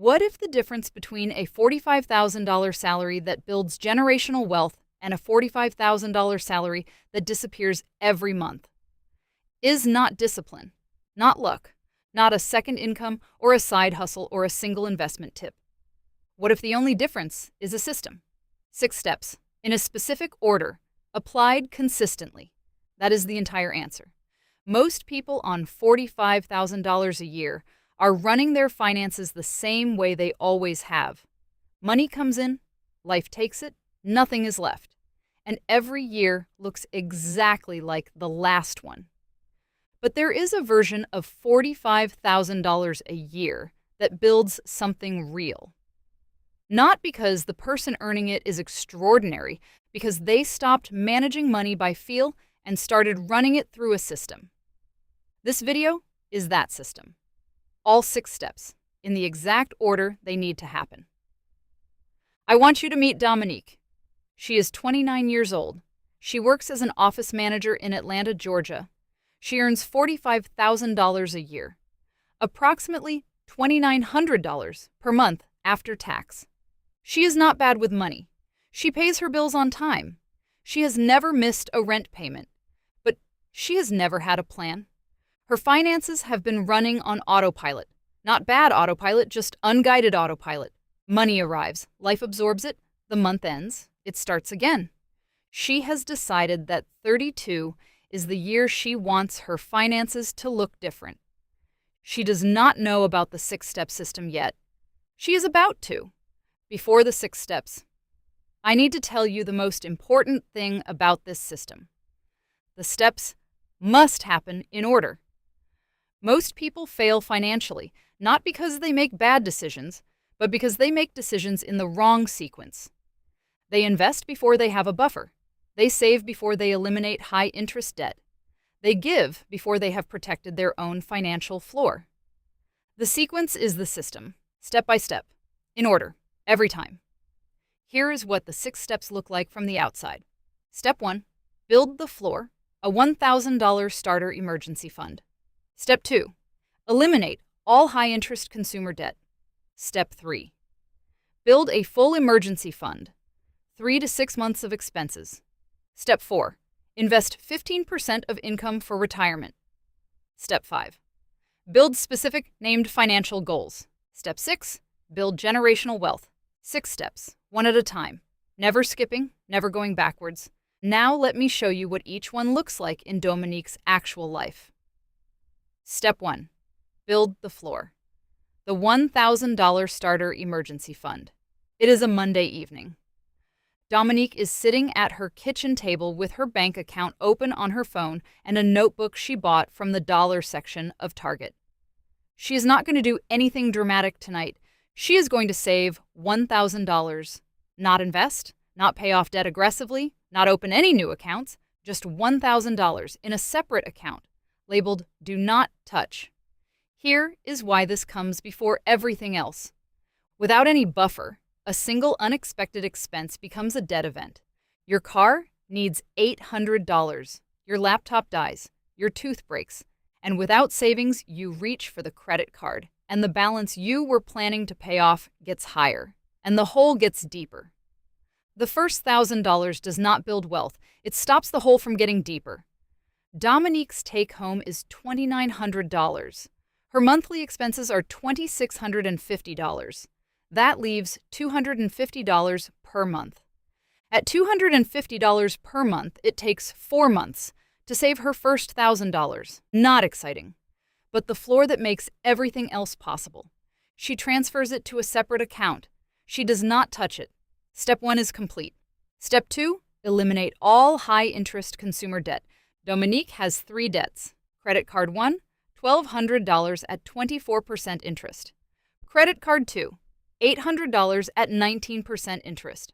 What if the difference between a $45,000 salary that builds generational wealth and a $45,000 salary that disappears every month is not discipline, not luck, not a second income or a side hustle or a single investment tip? What if the only difference is a system? 6 steps, in a specific order, applied consistently. That is the entire answer. Most people on $45,000 a year are running their finances the same way they always have. Money comes in, life takes it, nothing is left. And every year looks exactly like the last one. But there is a version of $45,000 a year that builds something real. Not because the person earning it is extraordinary, because they stopped managing money by feel and started running it through a system. This video is that system. All 6 steps, in the exact order they need to happen. I want you to meet Dominique. She is 29 years old. She works as an office manager in Atlanta, Georgia. She earns $45,000 a year, approximately $2,900 per month after tax. She is not bad with money. She pays her bills on time. She has never missed a rent payment, but she has never had a plan. Her finances have been running on autopilot. Not bad autopilot, just unguided autopilot. Money arrives, life absorbs it, the month ends, it starts again. She has decided that 32 is the year she wants her finances to look different. She does not know about the 6-step system yet. She is about to. Before the 6 steps, I need to tell you the most important thing about this system. The steps must happen in order. Most people fail financially, not because they make bad decisions, but because they make decisions in the wrong sequence. They invest before they have a buffer. They save before they eliminate high-interest debt. They give before they have protected their own financial floor. The sequence is the system, step by step, in order, every time. Here is what the 6 steps look like from the outside. Step 1, build the floor, a $1,000 starter emergency fund. Step 2, eliminate all high-interest consumer debt. Step 3, build a full emergency fund, 3 to 6 months of expenses. Step 4, invest 15% of income for retirement. Step 5, build specific named financial goals. Step 6, build generational wealth. 6 steps, one at a time, never skipping, never going backwards. Now let me show you what each one looks like in Dominique's actual life. Step 1, build the floor. The $1,000 starter emergency fund. It is a Monday evening. Dominique is sitting at her kitchen table with her bank account open on her phone and a notebook she bought from the dollar section of Target. She is not going to do anything dramatic tonight. She is going to save $1,000, not invest, not pay off debt aggressively, not open any new accounts, just $1,000 in a separate account, labeled Do Not Touch. Here is why this comes before everything else. Without any buffer, a single unexpected expense becomes a debt event. Your car needs $800. Your laptop dies. Your tooth breaks. And without savings, you reach for the credit card, and the balance you were planning to pay off gets higher, and the hole gets deeper. The first $1,000 does not build wealth. It stops the hole from getting deeper. Dominique's take-home is $2,900. Her monthly expenses are $2,650. That leaves $250 per month. At $250 per month, it takes 4 months to save her first $1,000. Not exciting, but the floor that makes everything else possible. She transfers it to a separate account. She does not touch it. Step 1 is complete. Step 2, eliminate all high-interest consumer debt. Dominique has 3 debts. Credit card 1, $1,200 at 24% interest. Credit card 2, $800 at 19% interest.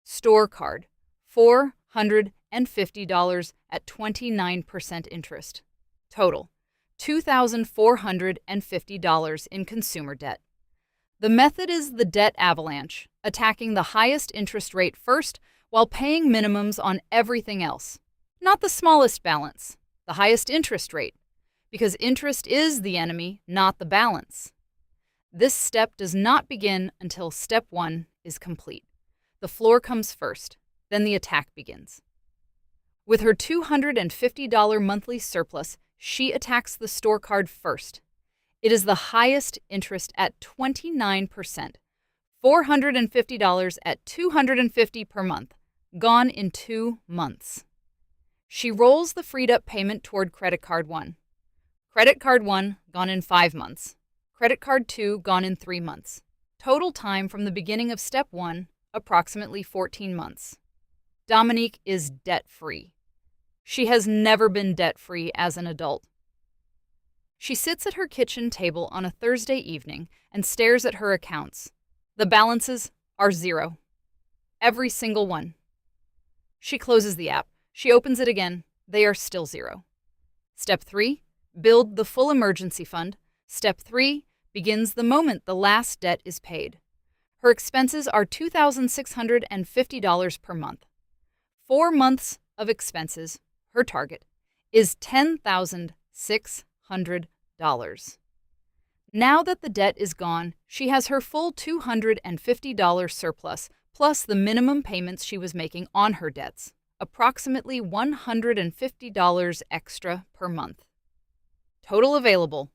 Store card, $450 at 29% interest. Total, $2,450 in consumer debt. The method is the debt avalanche, attacking the highest interest rate first while paying minimums on everything else. Not the smallest balance, the highest interest rate, because interest is the enemy, not the balance. This step does not begin until step 1 is complete. The floor comes first, then the attack begins. With her $250 monthly surplus, she attacks the store card first. It is the highest interest at 29%, $450 at $250 per month, gone in 2 months. She rolls the freed up payment toward credit card 1. Credit card 1 gone in 5 months. Credit card 2 gone in 3 months. Total time from the beginning of step 1, approximately 14 months. Dominique is debt-free. She has never been debt-free as an adult. She sits at her kitchen table on a Thursday evening and stares at her accounts. The balances are 0. Every single one. She closes the app. She opens it again. They are still 0. Step 3, build the full emergency fund. Step 3 begins the moment the last debt is paid. Her expenses are $2,650 per month. 4 months of expenses, her target, is $10,600. Now that the debt is gone, she has her full $250 surplus, plus the minimum payments she was making on her debts, approximately $150 extra per month. Total available,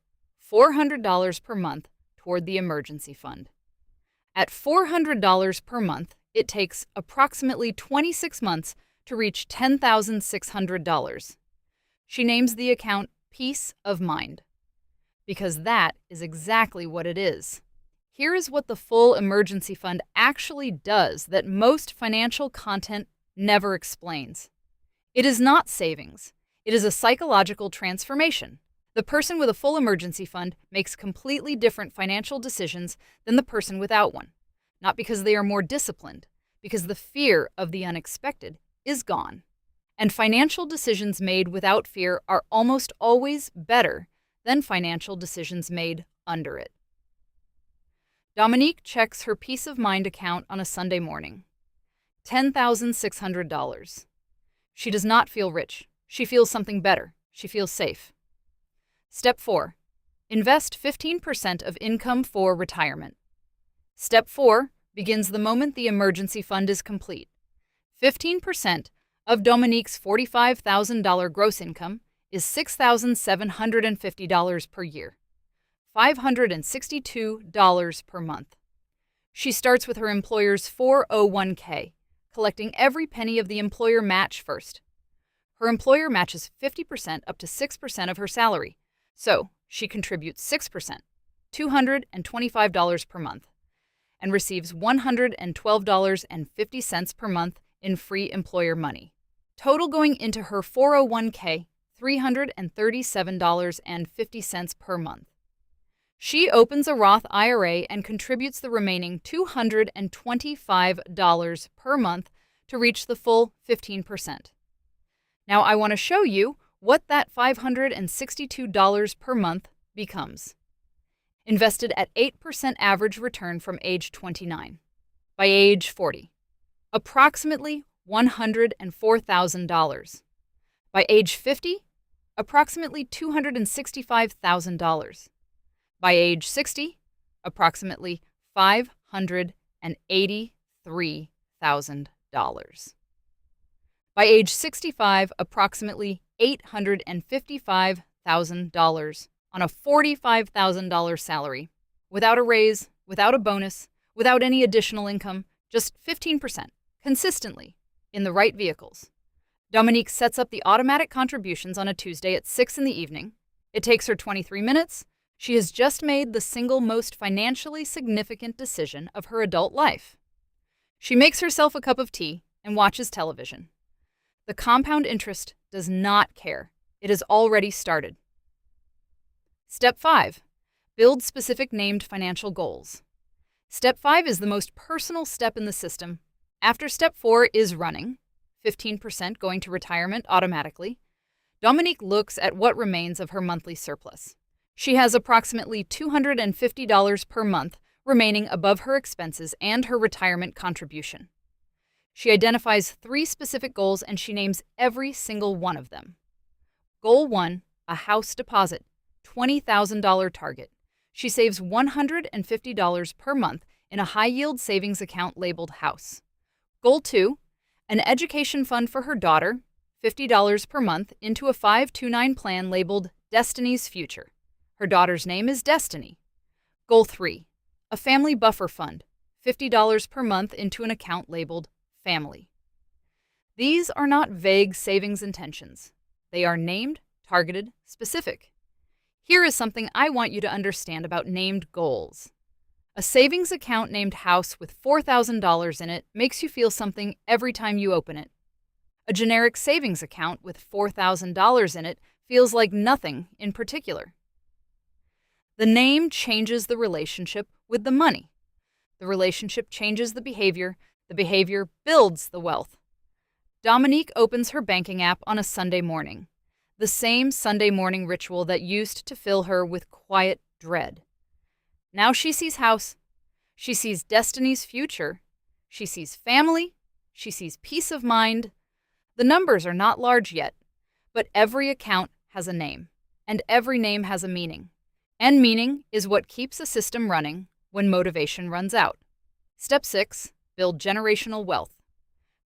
$400 per month toward the emergency fund. At $400 per month, it takes approximately 26 months to reach $10,600. She names the account Peace of Mind, because that is exactly what it is. Here is what the full emergency fund actually does that most financial content never explains. It is not savings. It is a psychological transformation. The person with a full emergency fund makes completely different financial decisions than the person without one. Not because they are more disciplined, because the fear of the unexpected is gone. And financial decisions made without fear are almost always better than financial decisions made under it. Dominique checks her Peace of Mind account on a Sunday morning. $10,600. She does not feel rich. She feels something better. She feels safe. Step 4. Invest 15% of income for retirement. Step 4 begins the moment the emergency fund is complete. 15% of Dominique's $45,000 gross income is $6,750 per year, $562 per month. She starts with her employer's 401k, collecting every penny of the employer match first. Her employer matches 50% up to 6% of her salary, so she contributes 6%, $225 per month, and receives $112.50 per month in free employer money. Total going into her 401k, $337.50 per month. She opens a Roth IRA and contributes the remaining $225 per month to reach the full 15%. Now I want to show you what that $562 per month becomes. Invested at 8% average return from age 29. By age 40, approximately $104,000. By age 50, approximately $265,000. By age 60, approximately $583,000. By age 65, approximately $855,000 on a $45,000 salary, without a raise, without a bonus, without any additional income, just 15%, consistently, in the right vehicles. Dominique sets up the automatic contributions on a Tuesday at 6 in the evening. It takes her 23 minutes. She has just made the single most financially significant decision of her adult life. She makes herself a cup of tea and watches television. The compound interest does not care. It has already started. Step 5. Build specific named financial goals. Step 5 is the most personal step in the system. After Step 4 is running, 15% going to retirement automatically, Dominique looks at what remains of her monthly surplus. She has approximately $250 per month remaining above her expenses and her retirement contribution. She identifies 3 specific goals and she names every single one of them. Goal 1, a house deposit, $20,000 target. She saves $150 per month in a high-yield savings account labeled House. Goal 2, an education fund for her daughter, $50 per month into a 529 plan labeled Destiny's Future. Her daughter's name is Destiny. Goal 3, a family buffer fund, $50 per month into an account labeled Family. These are not vague savings intentions. They are named, targeted, specific. Here is something I want you to understand about named goals. A savings account named House with $4,000 in it makes you feel something every time you open it. A generic savings account with $4,000 in it feels like nothing in particular. The name changes the relationship with the money. The relationship changes the behavior builds the wealth. Dominique opens her banking app on a Sunday morning, the same Sunday morning ritual that used to fill her with quiet dread. Now she sees House, she sees Destiny's Future, she sees family, she sees peace of mind. The numbers are not large yet, but every account has a name, and every name has a meaning. And meaning is what keeps a system running when motivation runs out. Step 6, build generational wealth.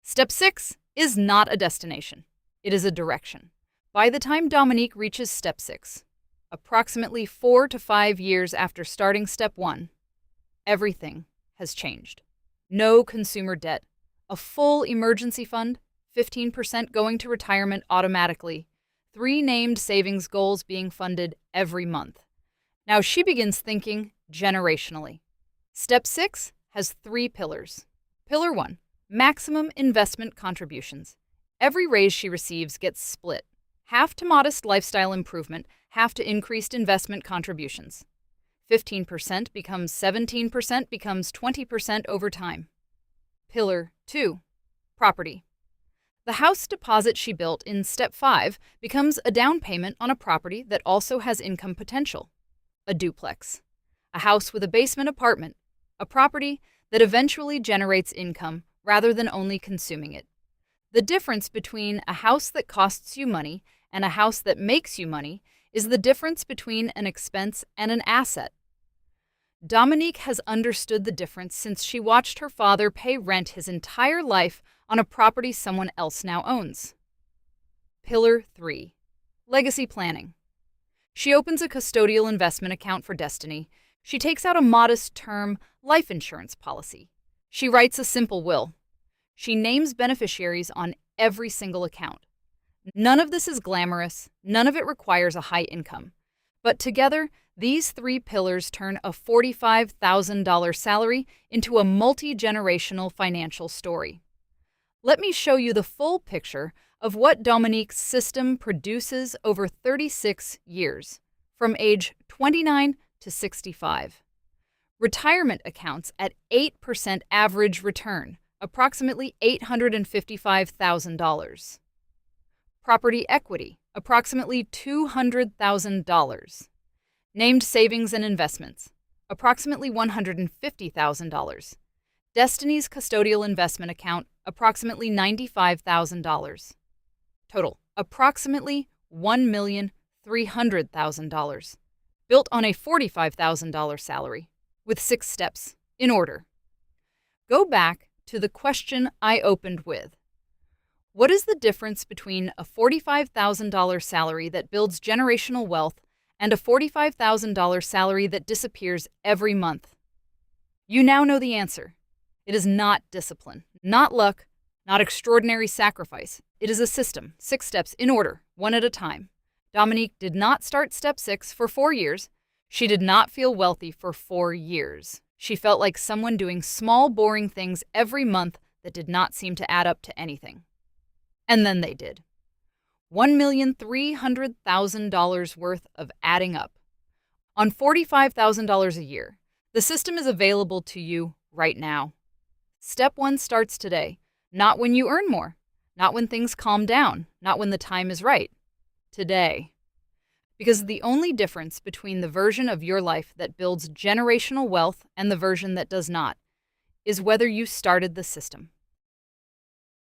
Step 6 is not a destination. It is a direction. By the time Dominique reaches Step 6, approximately 4 to 5 years after starting Step 1, everything has changed. No consumer debt, a full emergency fund, 15% going to retirement automatically, 3 named savings goals being funded every month. Now she begins thinking generationally. Step 6 has 3 pillars. Pillar 1, maximum investment contributions. Every raise she receives gets split. Half to modest lifestyle improvement, half to increased investment contributions. 15% becomes 17%, becomes 20% over time. Pillar 2, property. The house deposit she built in Step 5 becomes a down payment on a property that also has income potential. A duplex. A house with a basement apartment. A property that eventually generates income rather than only consuming it. The difference between a house that costs you money and a house that makes you money is the difference between an expense and an asset. Dominique has understood the difference since she watched her father pay rent his entire life on a property someone else now owns. Pillar 3, legacy planning. She opens a custodial investment account for Destiny. She takes out a modest-term life insurance policy. She writes a simple will. She names beneficiaries on every single account. None of this is glamorous. None of it requires a high income. But together, these 3 pillars turn a $45,000 salary into a multi-generational financial story. Let me show you the full picture of what Dominique's system produces over 36 years, from age 29 to 65. Retirement accounts at 8% average return, approximately $855,000. Property equity, approximately $200,000. Named savings and investments, approximately $150,000. Destiny's custodial investment account, approximately $95,000. Total, approximately $1,300,000. Built on a $45,000 salary, with 6 steps, in order. Go back to the question I opened with. What is the difference between a $45,000 salary that builds generational wealth and a $45,000 salary that disappears every month? You now know the answer. It is not discipline, not luck, not extraordinary sacrifice. It is a system, 6 steps in order, one at a time. Dominique did not start Step 6 for 4 years. She did not feel wealthy for 4 years. She felt like someone doing small, boring things every month that did not seem to add up to anything. And then they did. $1,300,000 worth of adding up. On $45,000 a year, the system is available to you right now. Step 1 starts today, not when you earn more, not when things calm down, not when the time is right. Today. Because the only difference between the version of your life that builds generational wealth and the version that does not is whether you started the system.